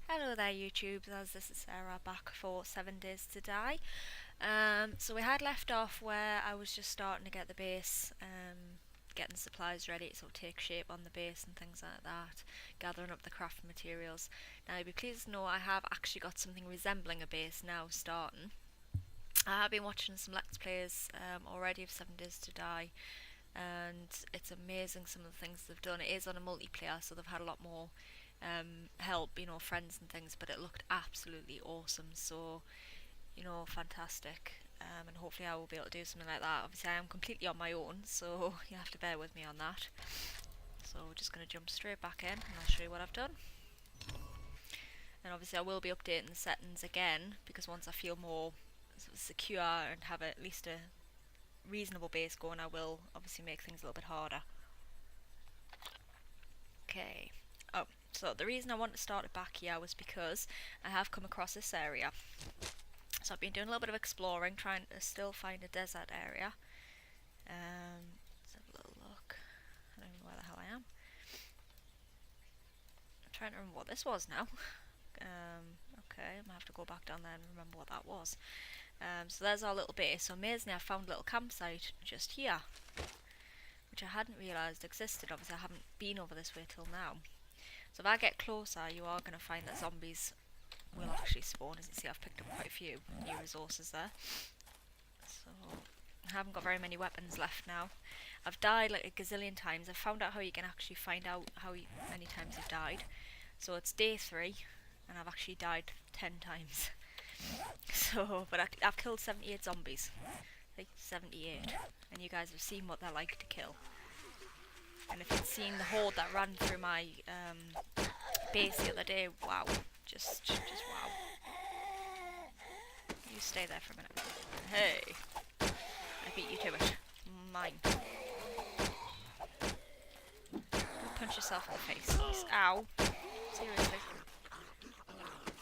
Hello there YouTube, as this is Sarah back for 7 Days to Die. So we had left off where I was just starting to get the base, getting supplies ready to take shape on the base and things like that, gathering up the crafting materials. Now you'll be pleased to know I have actually got something resembling a base now starting. I have been watching some Let's Plays already of 7 Days to Die, and it's amazing some of the things they've done. It is on a multiplayer, so they've had a lot more help, friends and things, but it looked absolutely awesome. So, fantastic. And hopefully I will be able to do something like that. Obviously, I am completely on my own, so you have to bear with me on that. So we're just going to jump straight back in and I'll show you what I've done. And obviously I will be updating the settings again, because once I feel more sort of secure and have at least a reasonable base going, I will obviously make things a little bit harder. Okay. Oh, so the reason I want to start it back here was because I have come across this area. So I've been doing a little bit of exploring, trying to still find a desert area. Let's have a little look. I don't know where the hell I am. I'm trying to remember what this was now. Okay, I'm going to have to go back down there and remember what that was. So there's our little base. So amazingly I found a little campsite just here, which I hadn't realised existed. Obviously I haven't been over this way till now. So if I get closer, you are going to find that zombies will actually spawn. As you see, I've picked up quite a few new resources there. So I haven't got very many weapons left now. I've died like a gazillion times. I've found out how you can actually find out how many times you've died. So it's day 3, and I've actually died 10 times. So, but I've killed 78 zombies. Like 78. And you guys have seen what they're like to kill. And if you'd seen the horde that ran through my base the other day, wow. Just wow. You stay there for a minute. Hey! I beat you to it. Mine. Don't punch yourself in the face. Ow. Seriously.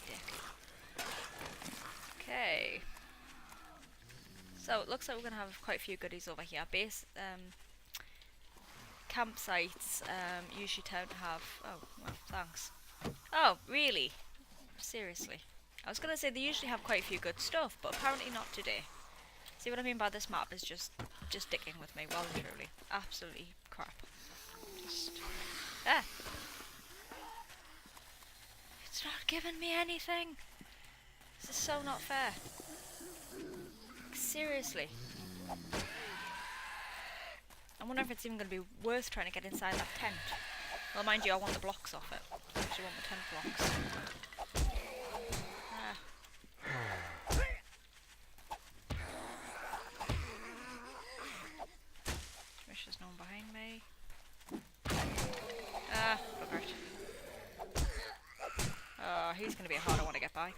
Dick. Okay. So it looks like we're going to have quite a few goodies over here. Base, campsites usually tend to have... Oh, well, thanks. Oh, really? Seriously. I was going to say they usually have quite a few good stuff, but apparently not today. See what I mean by this map is just dicking with me, well and truly. Absolutely crap. Just... Ah! It's not giving me anything! This is so not fair. Seriously. I wonder if it's even going to be worth trying to get inside that tent. Well, mind you, I want the blocks off it. I actually want the tent blocks. Wish there's no one behind me. Bugger it. Oh, he's going to be a harder one to get by.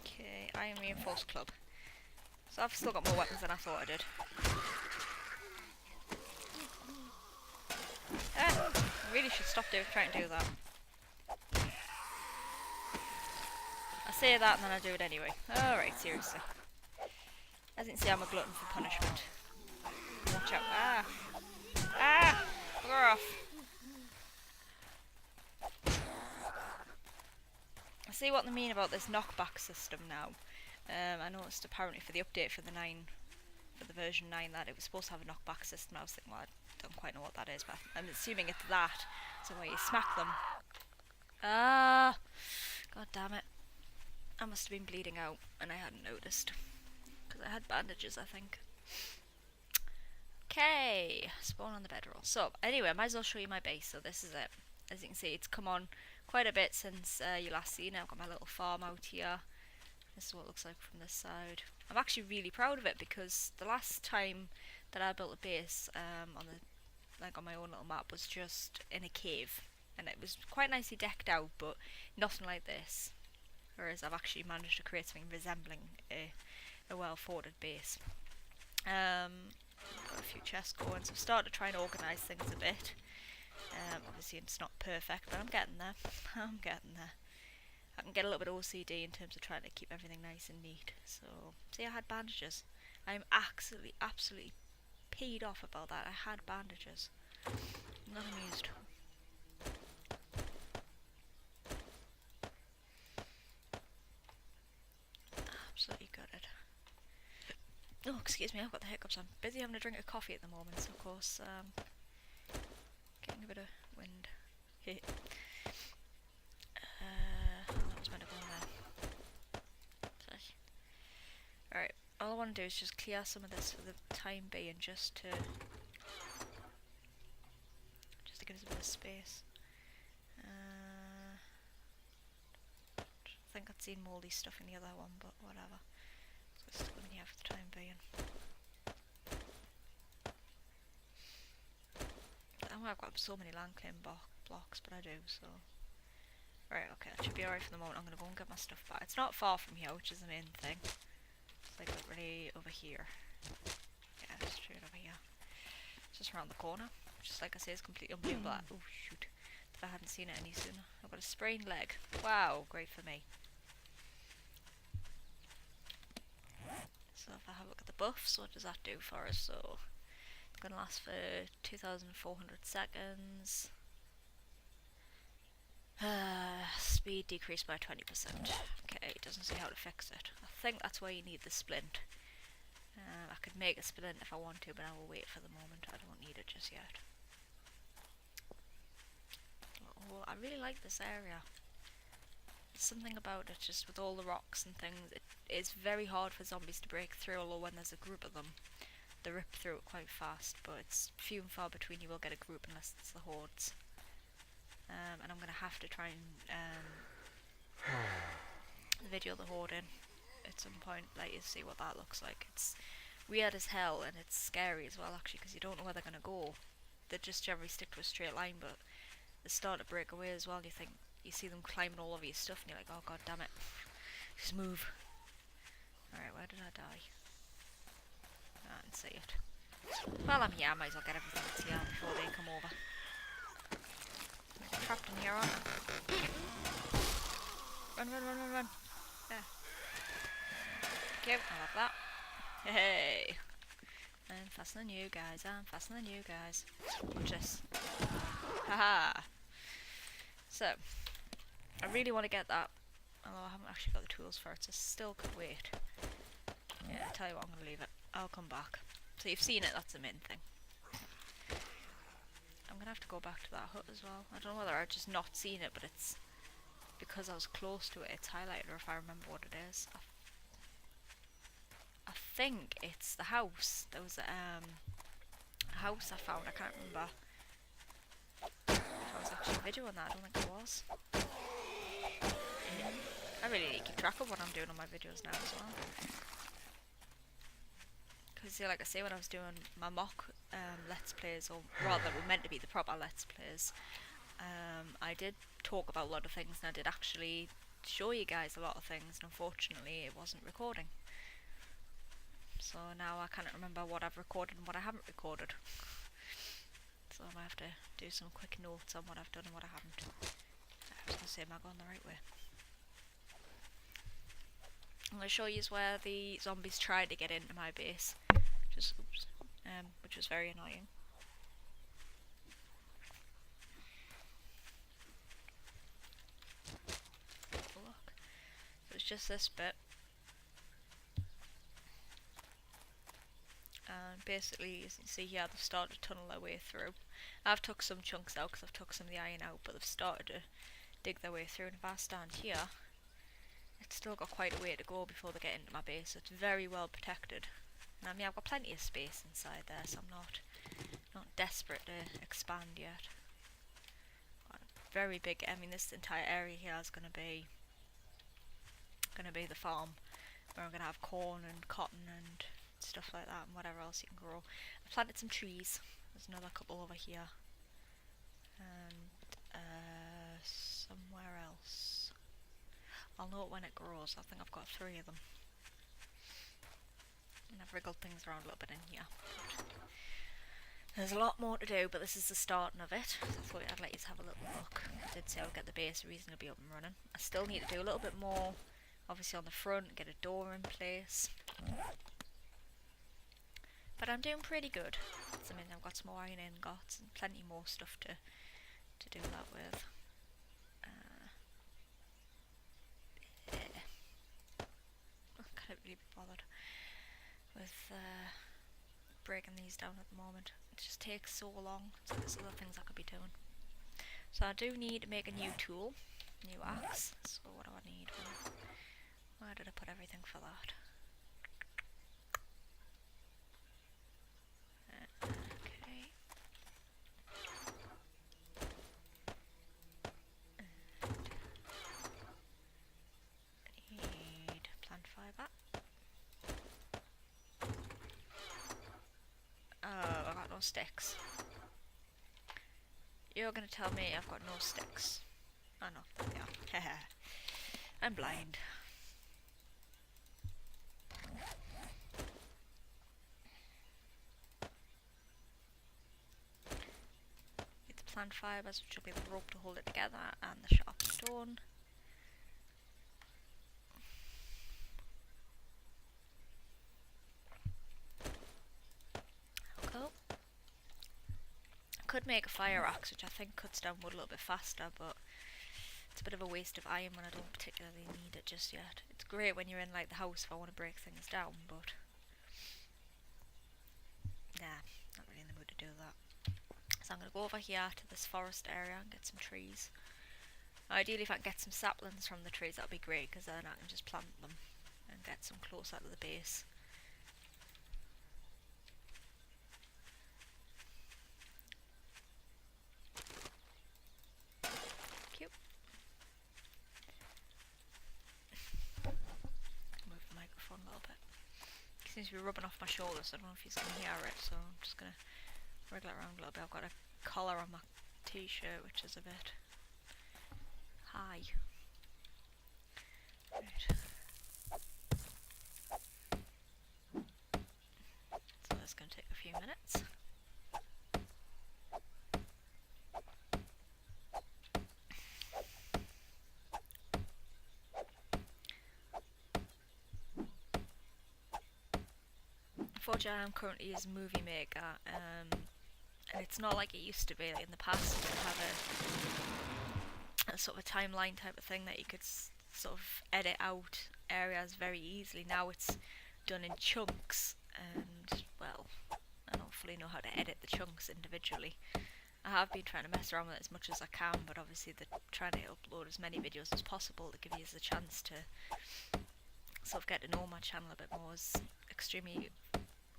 Okay, Iron Reinforced Club. So I've still got more weapons than I thought I did. I really should stop trying to do that. I say that and then I do it anyway. Alright, seriously. As you can see, I'm a glutton for punishment. Watch out. Ah! Ah! Bugger off! I see what they mean about this knockback system now. I noticed apparently for the update for the version 9 that it was supposed to have a knockback system. I was thinking, well, I don't quite know what that is, but I'm assuming it's that. So where you smack them. Ah! God damn it. I must have been bleeding out and I hadn't noticed. Because I had bandages, I think. Okay, spawn on the bedroll. So, anyway, I might as well show you my base. So this is it. As you can see, it's come on quite a bit since you last seen it. I've got my little farm out here. This is what it looks like from this side. I'm actually really proud of it because the last time that I built a base on my own little map was just in a cave, and it was quite nicely decked out, but nothing like this. Whereas I've actually managed to create something resembling a well-fortified base. Got a few chests going, so I've started to try and organise things a bit. Obviously it's not perfect, but I'm getting there. I'm getting there. I can get a little bit OCD in terms of trying to keep everything nice and neat. So, see, I had bandages. I'm absolutely peed off about that. I had bandages. I'm not amused. Absolutely gutted. Oh, excuse me, I've got the hiccups. I'm busy having a drink of coffee at the moment, so of course, getting a bit of wind. That was meant to go in there. Alright, all I want to do is just clear some of this for the time being, just to give us a bit of space. I think I'd seen mouldy stuff in the other one, but whatever. So it's still in here for the time being. I don't know, I've got so many land claim blocks, but I do, so... Right, okay, that should be alright for the moment. I'm gonna go and get my stuff back. It's not far from here, which is the main thing. It's like literally over here. Yeah, straight over here. It's just around the corner. Just like I say, it's completely unbelievable. Oh shoot, that I hadn't seen it any sooner. I've got a sprained leg. Wow, great for me. So if I have a look at the buffs, what does that do for us? So it's going to last for 2,400 seconds. Speed decreased by 20%. Okay, it doesn't say how to fix it. I think that's why you need the splint. I could make a splint if I want to, but I will wait for the moment. I don't need it just yet. Oh, I really like this area. Something about it, just with all the rocks and things, it's very hard for zombies to break through, although when there's a group of them, they rip through it quite fast, but it's few and far between you will get a group unless it's the hordes. And I'm going to have to try and video the horde in at some point, let you see what that looks like. It's weird as hell, and it's scary as well, actually, because you don't know where they're going to go. They just generally stick to a straight line, but they start to break away as well. You see them climbing all over your stuff, and you're like, oh god damn it, just move. Alright, where did I die? I didn't see it. Well, I'm here, I might as well get everything that's here before they come over. They're trapped in here, aren't they? Run, run, run, run, run. There. Thank you, I love that. Hey! I'm faster than you guys, I'm faster than you guys. Watch this. Haha! So, I really want to get that, although I haven't actually got the tools for it, so still could wait. Yeah, I'll tell you what, I'm going to leave it. I'll come back. So you've seen it, that's the main thing. I'm going to have to go back to that hut as well. I don't know whether I've just not seen it, but it's because I was close to it, it's highlighted, or if I remember what it is. I think it's the house. There was a house I found, I can't remember. I was actually videoing that, I don't think I was. I really need to keep track of what I'm doing on my videos now as well. Because, yeah, like I say, when I was doing my mock Let's Plays, or rather, they were meant to be the proper Let's Plays, I did talk about a lot of things, and I did actually show you guys a lot of things, and unfortunately it wasn't recording. So now I can't remember what I've recorded and what I haven't recorded. So I might have to do some quick notes on what I've done and what I haven't. I was going to say, am I going the right way? I'm going to show you where the zombies tried to get into my base, which was very annoying. Look, so it's just this bit. And basically, as you can see here, they've started to tunnel their way through. I've took some chunks out because I've took some of the iron out, but they've started to dig their way through. And if I stand here, it's still got quite a way to go before they get into my base, so it's very well protected. And I mean, I've got plenty of space inside there, so I'm not desperate to expand yet. Very big. I mean, this entire area here is going to be the farm, where I'm going to have corn and cotton and stuff like that, and whatever else you can grow. I planted some trees. There's another couple over here, and somewhere else. I'll know it when it grows. I think I've got 3 of them, and I've wriggled things around a little bit in here. There's a lot more to do, but this is the starting of it. So I thought I'd let you have a little look. I did say I would get the base reasonably up and running. I still need to do a little bit more, obviously on the front, get a door in place. But I'm doing pretty good. I mean, I've got some more iron ingots and plenty more stuff to do that with. Yeah. I can't really be bothered with breaking these down at the moment. It just takes so long, so there's other things I could be doing. So I do need to make a new tool, new axe. So what do I need? Where did I put everything for that? Okay. I need plant fibre. Oh, I got no sticks. You're gonna tell me I've got no sticks. Oh no, there they are. I'm blind. Get the plant fibres, which will be the rope to hold it together, and the sharp stone. Cool. Could make a fire axe, which I think cuts down wood a little bit faster, but it's a bit of a waste of iron when I don't particularly need it just yet. It's great when you're in like the house if I want to break things down, but nah, not really in the mood to do that. So I'm going to go over here to this forest area and get some trees. Ideally if I can get some saplings from the trees, that would be great, because then I can just plant them and get some closer to the base. Cute. Move the microphone a little bit. It seems to be rubbing off my shoulders, so I don't know if you can hear it, so I'm just going to wriggle it around a little bit. I've got a collar on my t-shirt, which is a bit high. Right. So that's going to take a few minutes. Unfortunately, I'm currently as a movie maker, and it's not like it used to be. Like in the past, you could have a sort of a timeline type of thing that you could sort of edit out areas very easily. Now it's done in chunks, and well, I don't fully know how to edit the chunks individually. I have been trying to mess around with it as much as I can, but obviously they're trying to upload as many videos as possible to give you the chance to sort of get to know my channel a bit more. It's extremely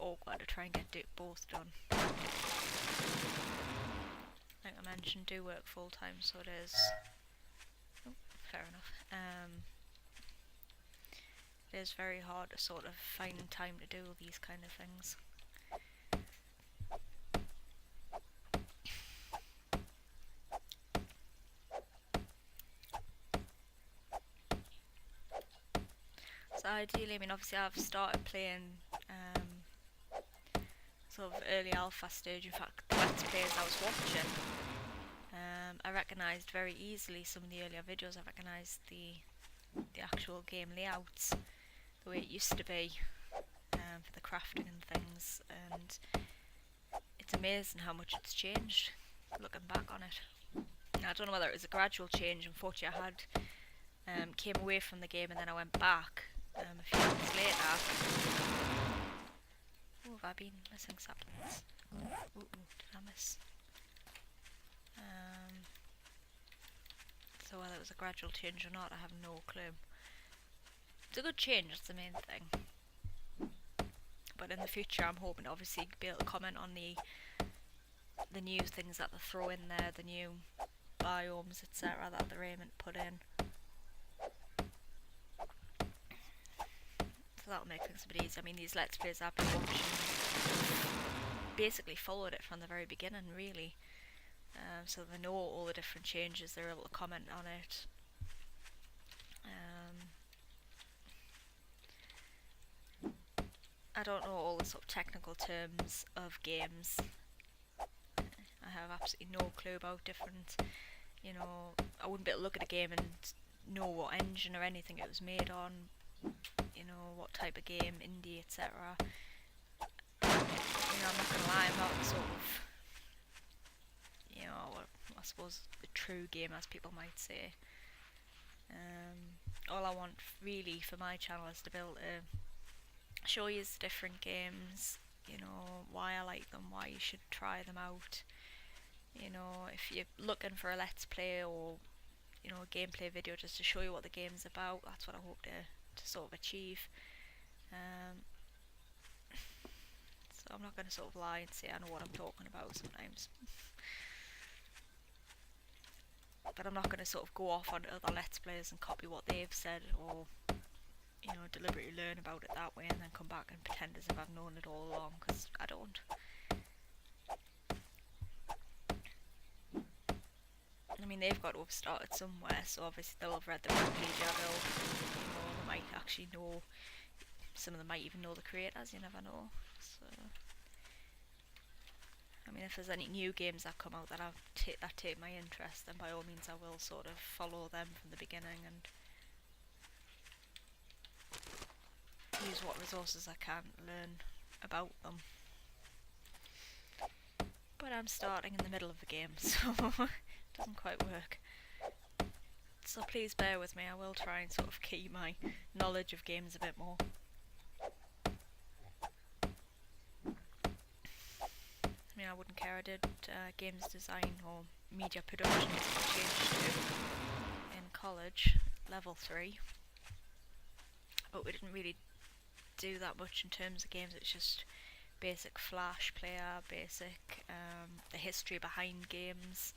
awkward to try and get both done. Like I mentioned, do work full time, so it is. Oh, fair enough. It is very hard to sort of find time to do these kind of things. So ideally, I mean, obviously I've started playing sort of early alpha stage. In fact, the Let's Plays I was watching, I recognised very easily some of the earlier videos. I recognised the actual game layouts, the way it used to be, for the crafting and things, and it's amazing how much it's changed looking back on it. I don't know whether it was a gradual change. Unfortunately, I had came away from the game and then I went back a few months later. Oh, have I been missing saplings? Ooh, did I miss? So whether it was a gradual change or not, I have no clue. It's a good change, that's the main thing. But in the future, I'm hoping to obviously be able to comment on the new things that they throw in there, the new biomes, etc. that they're aiming to put in. So that'll make things a bit easier. I mean, these Let's Plays I've been watching basically followed it from the very beginning, really. So they know all the different changes, they're able to comment on it. I don't know all the sort of technical terms of games. I have absolutely no clue about different, you know, I wouldn't be able to look at a game and know what engine or anything it was made on, you know, what type of game, indie, etc. I'm not gonna lie, I'm not sort of, I suppose a true gamer, as people might say. All I want really for my channel is to be able to show you the different games, why I like them, why you should try them out. If you're looking for a let's play or a gameplay video just to show you what the game's about, that's what I hope to sort of achieve. So I'm not going to sort of lie and say I know what I'm talking about sometimes. But I'm not going to sort of go off on other let's players and copy what they've said, or deliberately learn about it that way and then come back and pretend as if I've known it all along, because I don't. I mean, they've got to have started somewhere, so obviously they'll have read the Wikipedia, they might actually know, some of them might even know the creators, you never know. So, I mean, if there's any new games that come out that take my interest, then by all means I will sort of follow them from the beginning and use what resources I can to learn about them. But I'm starting in the middle of the game, so it doesn't quite work. So please bear with me, I will try and sort of keep my knowledge of games a bit more. I mean, I wouldn't care, I did games design or media production as I changed to in college, level 3. But we didn't really do that much in terms of games, it's just basic Flash player, basic the history behind games,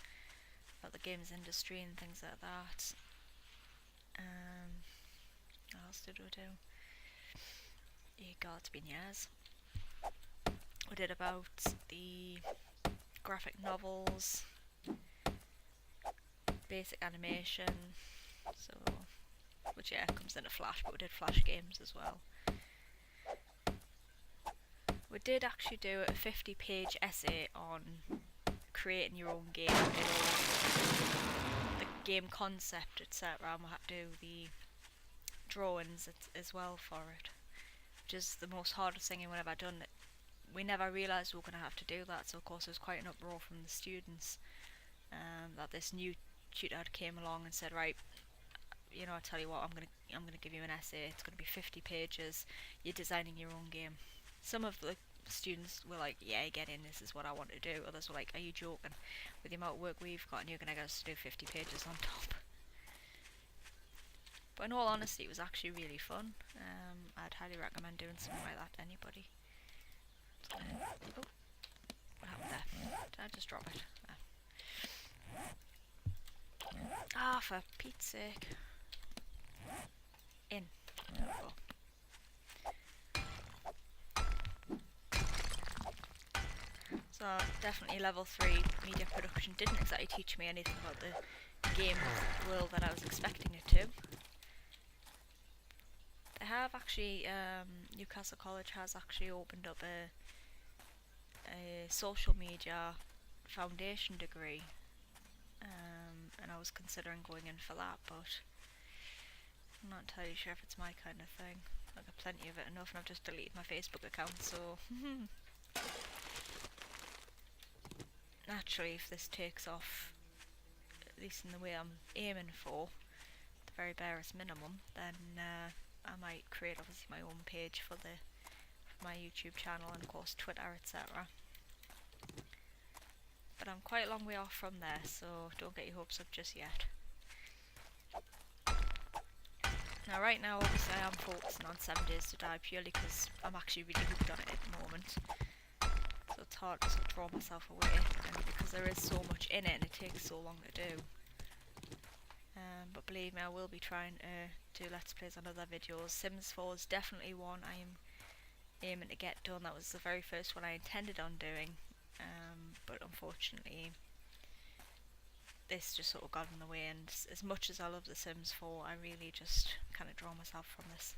about the games industry and things like that. What else did we do? Yeah, God, it's been years. We did about the graphic novels, basic animation, which comes into Flash, but we did Flash games as well. We did actually do a 50-page essay on creating your own game, the game concept, etc. And we had to do the drawings as well for it, which is the most hardest thing we've ever done. We never realised we were going to have to do that, so of course there was quite an uproar from the students that this new tutor came along and said, right, I tell you what, I'm gonna give you an essay, it's going to be 50 pages, you're designing your own game. Some of the students were like, yeah, get in, this is what I want to do. Others were like, are you joking? With the amount of work we've got and you're going to get us to do 50 pages on top. But in all honesty, it was actually really fun. I'd highly recommend doing something like that to anybody. Oh, what happened there? Did I just drop it? Ah, for Pete's sake. In. Oh. So definitely level 3 media production didn't exactly teach me anything about the game world that I was expecting it to. They have actually, Newcastle College has actually opened up a social media foundation degree, and I was considering going in for that, but I'm not entirely sure if it's my kind of thing. I've got plenty of it enough, and I've just deleted my Facebook account, so naturally, if this takes off, at least in the way I'm aiming for, the very barest minimum, then I might create obviously my own page for my YouTube channel and of course Twitter, etc. But I'm quite a long way off from there, so don't get your hopes up just yet. Now right now obviously I am focusing on 7 Days to Die purely because I'm actually really hooked on it at the moment. So it's hard to sort of draw myself away, and because there is so much in it and it takes so long to do. But believe me, I will be trying to do Let's Plays on other videos. Sims 4 is definitely one I am aiming to get done. That was the very first one I intended on doing, but unfortunately this just sort of got in the way, and as much as I love The Sims 4, I really just kind of draw myself from this.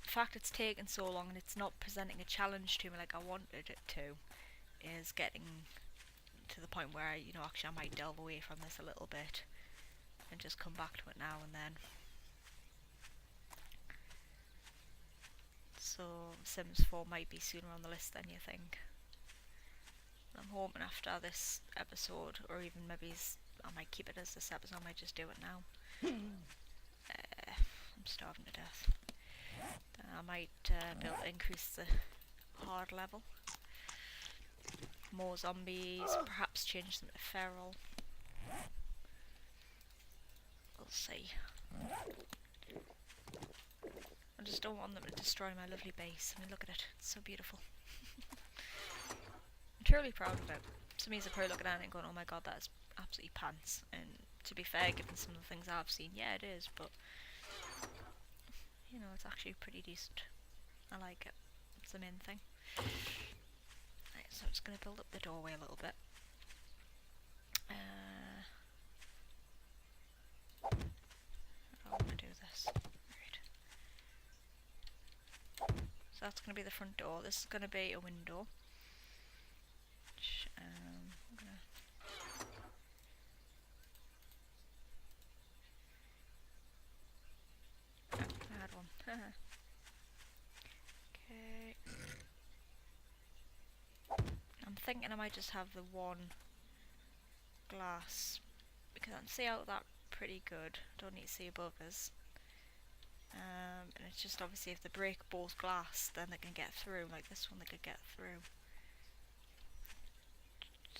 The fact it's taken so long and it's not presenting a challenge to me like I wanted it to is getting to the point where actually I might delve away from this a little bit and just come back to it now and then. So so Sims 4 might be sooner on the list than you think. I'm hoping after this episode, or even maybe I might keep it as this episode, I might just do it now. I'm starving to death. I might be able to increase the hard level. More zombies, perhaps change them to feral. We'll see. I just don't want them to destroy my lovely base. I mean, look at it. It's so beautiful. I'm truly proud of it. Some of you are probably looking at it and going, oh my god, that is absolutely pants. And to be fair, given some of the things I've seen, yeah, it is, but you know, it's actually pretty decent. I like it. It's the main thing. Right, so I'm just going to build up the doorway a little bit. I want to do this. Right. So that's going to be the front door. This is going to be a window. Which, I'm going to I had one. Okay. I'm thinking I might just have the one glass because I can see out that pretty good. Don't need to see above us. And it's just obviously if they break both glass, then they can get through. Like this one, they could get through.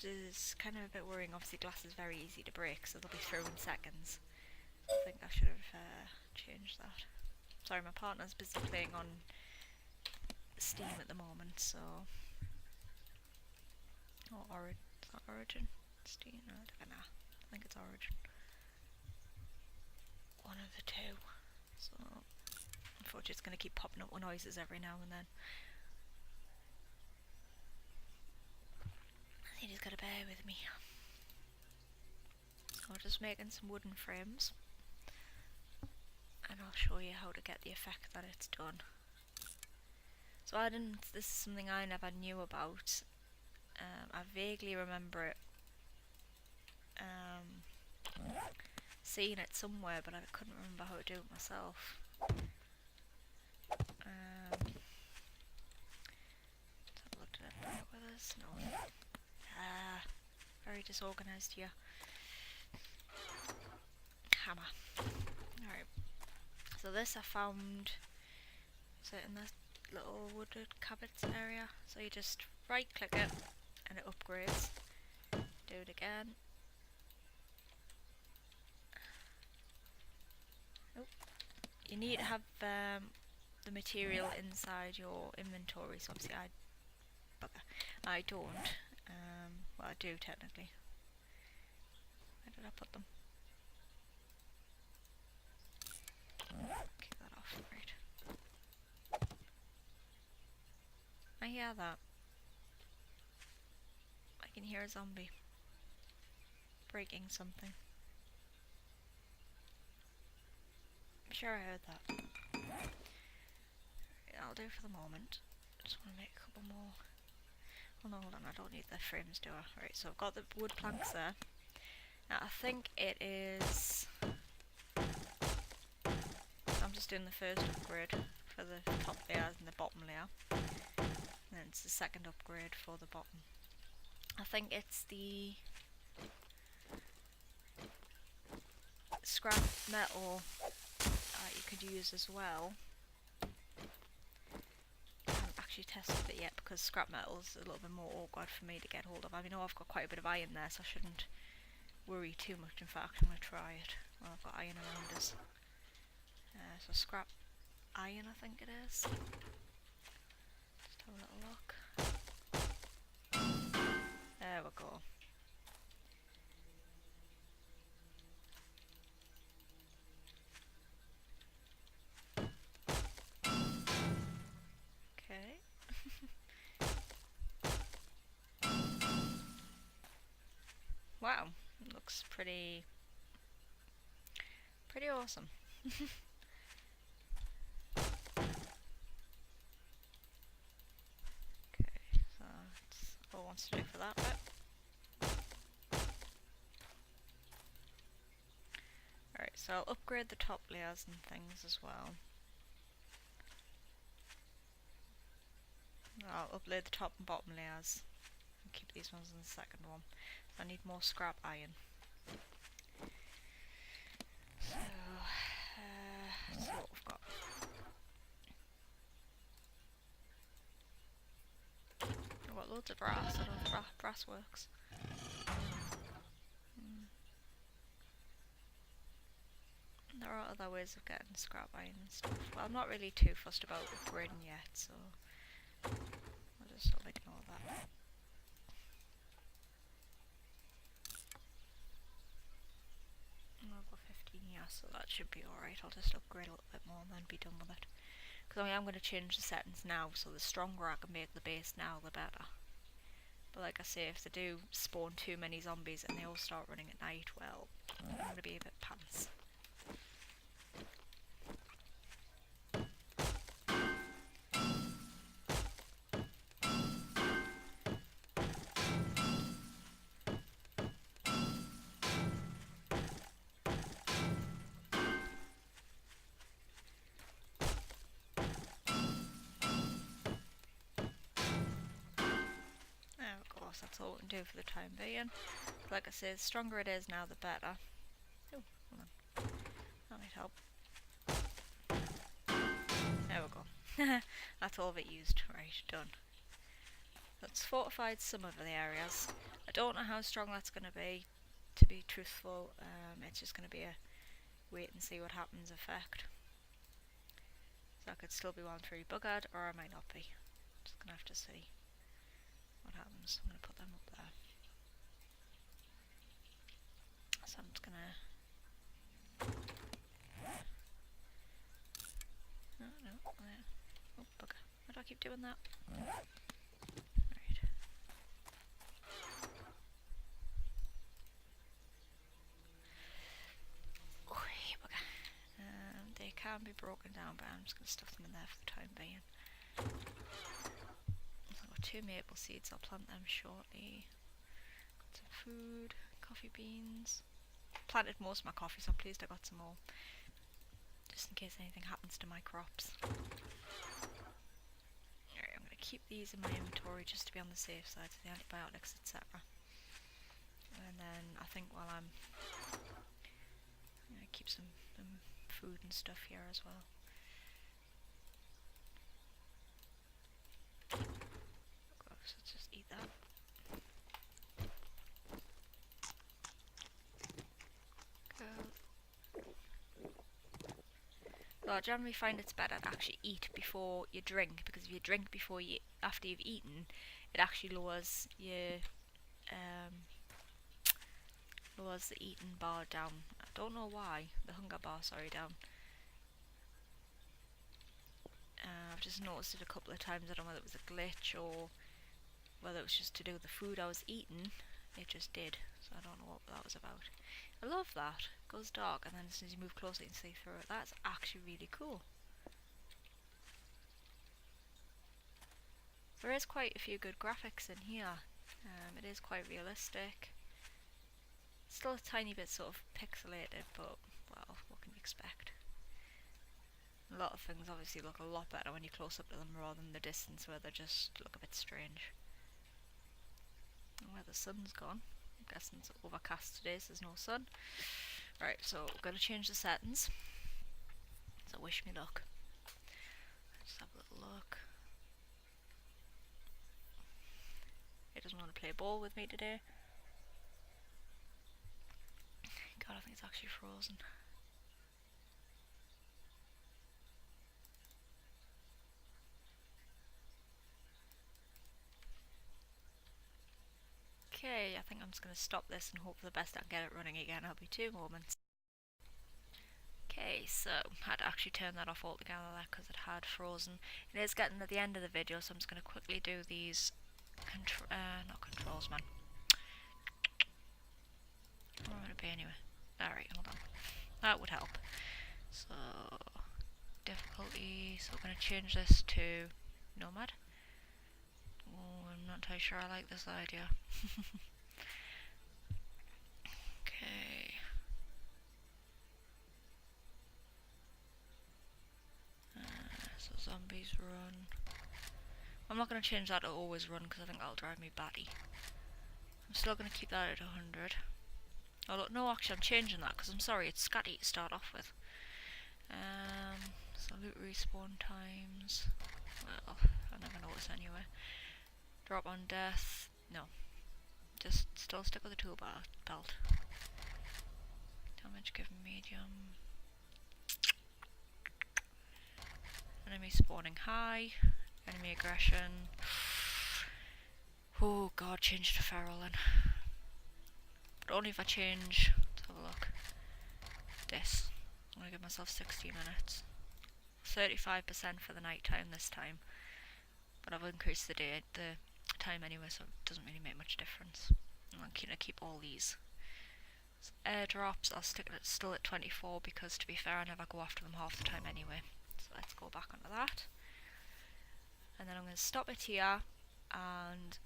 It's kind of a bit worrying. Obviously, glass is very easy to break, so they'll be through in seconds. I think I should have changed that. Sorry, my partner's busy playing on Steam at the moment, so. Or is that Origin? Steam? No, I don't know. I think it's Origin. One of the two. So, unfortunately, it's going to keep popping up with noises every now and then. You just gotta bear with me. So I'm just making some wooden frames, and I'll show you how to get the effect that it's done. So this is something I never knew about. I vaguely remember it, seeing it somewhere, but I couldn't remember how to do it myself. Let's have a look at it. Bring it with us? No. Very disorganised here. Hammer. Alright. So this I found, is it in this little wooded cabinets area? So you just right click it and it upgrades. Do it again. Oh. You need to have the material inside your inventory, so obviously I don't. Well, I do technically. Where did I put them? Keep that off, right. I hear that. I can hear a zombie breaking something. I'm sure I heard that. That'll do for the moment. Just want to make a couple more. Oh no, hold on, I don't need the frames, do I? Right, so I've got the wood planks there. Now I think it is. I'm just doing the first upgrade for the top layer and the bottom layer. And then it's the second upgrade for the bottom. I think it's the scrap metal you could use as well. I haven't actually tested it yet because scrap metal is a little bit more awkward for me to get hold of. I mean, I've got quite a bit of iron there, so I shouldn't worry too much. In fact, I'm going to try it. Well, I've got iron around us. So scrap iron, I think it is. Just have a little look. There we go. Okay. Wow, looks pretty awesome. Okay, so that's all it wants to do for that bit. Alright, so I'll upgrade the top layers and things as well. I'll upload the top and bottom layers and keep these ones in the second one. I need more scrap iron. So what we've got. I've got loads of brass. I don't know if brass works. There are other ways of getting scrap iron and stuff. Well, I'm not really too fussed about upgrading yet, so I'll just sort of ignore that. I've got 15 years, so that should be alright. I'll just upgrade a little bit more and then be done with it. Because I am going to change the settings now, so the stronger I can make the base now, the better. But like I say, if they do spawn too many zombies and they all start running at night, well, I'm going to be a bit pants. That's all we can do for the time being. Like I say, the stronger it is now, the better. Oh, hold on. That might help. There we go. That's all of it used. Right, done. That's fortified some of the areas. I don't know how strong that's going to be truthful. It's just going to be a wait and see what happens effect. So I could still be 1-3 buggered, or I might not be. Just going to have to see what happens. I'm going to put them up there. So I'm just going to... No, there. Oh, bugger. Why do I keep doing that? Right. Oh, bugger. They can be broken down, but I'm just going to stuff them in there for the time being. I've got 2 maple seeds, I'll plant them shortly. Got some food, coffee beans. Planted most of my coffee, so I'm pleased I got some more. Just in case anything happens to my crops. Alright, I'm going to keep these in my inventory just to be on the safe side, so the antibiotics, etc. And then I think while I'm... keep some food and stuff here as well. So let's just eat that. So I generally find it's better to actually eat before you drink, because if you drink after you've eaten, it actually lowers your lowers the eating bar down. I don't know why, the hunger bar, sorry, down. I've just noticed it a couple of times. I don't know whether it was a glitch or whether it was just to do with the food I was eating. It just did, so I don't know what that was about. I love that. It goes dark and then as soon as you move closer you can see through it. That's actually really cool. There is quite a few good graphics in here. It is quite realistic. Still a tiny bit sort of pixelated, but well, what can you expect? A lot of things obviously look a lot better when you're close up to them rather than the distance where they just look a bit strange. Where the sun's gone. I'm guessing it's overcast today, so there's no sun. Right, so we're going to change the settings. So wish me luck. Let's have a little look. He doesn't want to play ball with me today. God, I think it's actually frozen. Okay, I think I'm just going to stop this and hope for the best I can get it running again. I'll be 2 moments. Okay, so I had to actually turn that off altogether there because it had frozen. It is getting to the end of the video, so I'm just going to quickly do these not controls, man. What would it be anyway? Alright, hold on. That would help. So, difficulty, so we're going to change this to Nomad. Oh, I'm not entirely sure I like this idea. Okay. So zombies run. I'm not going to change that to always run because I think that'll drive me batty. I'm still going to keep that at 100. Oh, no, actually, I'm changing that because I'm sorry, it's scatty to start off with. So loot respawn times. Well, I never notice anyway. Drop on death. No. Just still stick with the tool belt. Damage given medium. Enemy spawning high. Enemy aggression. Oh god, change to feral then. But only if I change. Let's have a look. This. I'm gonna give myself 60 minutes. 35% for the night time this time. But I've increased the time anyway, so it doesn't really make much difference. I'm gonna keep all these. So airdrops, I'll stick it still at 24 because to be fair, I never go after them half the time anyway. So let's go back onto that. And then I'm going to stop it here, and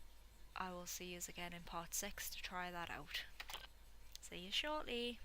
I will see you again in part 6 to try that out. See you shortly.